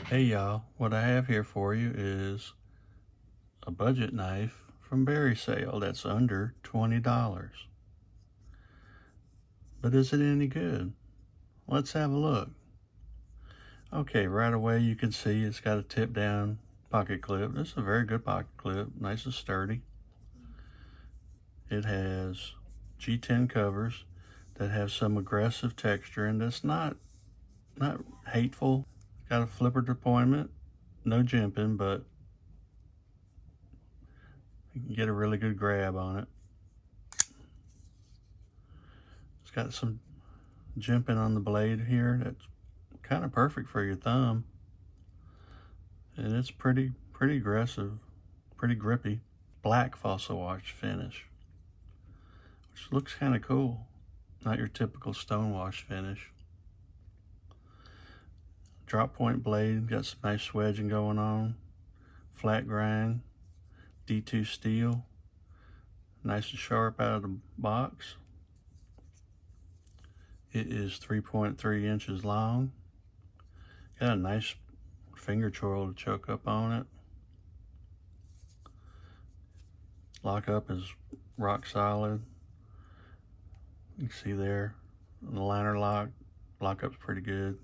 Hey y'all, what I have here for you is a budget knife from Barrysail that's under $20. But is it any good? Let's have a look. Okay, right away you can see it's got a tip down pocket clip. This is a very good pocket clip, nice and sturdy. It has G10 covers that have some aggressive texture and that's not hateful. Got a flipper deployment, no jimping, but you can get a really good grab on it. It's got some jimping on the blade here that's kind of perfect for your thumb, and it's pretty aggressive, pretty grippy. Black fossil wash finish, which looks kind of cool, not your typical stone wash finish. Drop point blade, got some nice swedging going on. Flat grind, D2 steel, nice and sharp out of the box. It is 3.3 inches long. Got a nice finger choil to choke up on it. Lockup is rock solid. You can see there, the liner lockup's pretty good.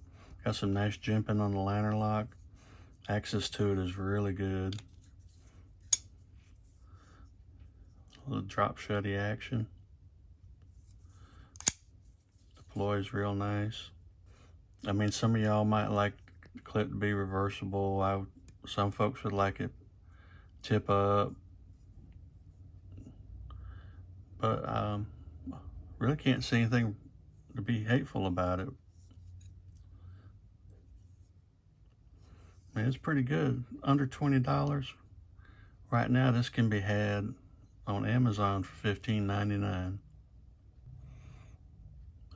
Got some nice jimping on the liner lock. Access to it is really good. A little drop shutty action. Deploys real nice. I mean, some of y'all might like the clip to be reversible. Some folks would like it tip up, but really can't see anything to be hateful about it. I mean, it's pretty good. Under $20 right now. This can be had on Amazon for $15.99.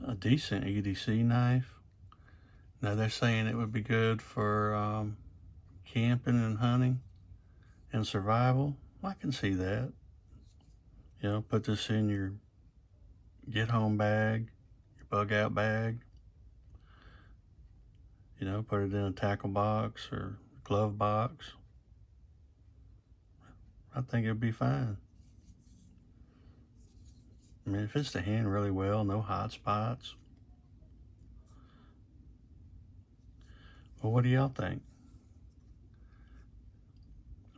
A decent EDC knife. Now they're saying it would be good for camping and hunting and survival. I can see that. You know, put this in your get home bag, your bug out bag. You know, put it in a tackle box or glove box. I think it'd be fine. I mean, it fits the hand really well, no hot spots. Well, what do y'all think?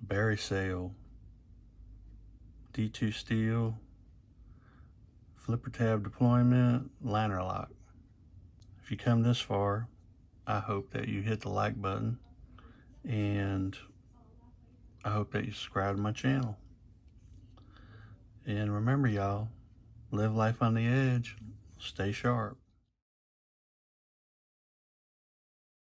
Barrysail, D2 steel, flipper tab deployment, liner lock. If you come this far, I hope that you hit the like button, and I hope that you subscribe to my channel. And remember, y'all, live life on the edge, stay sharp.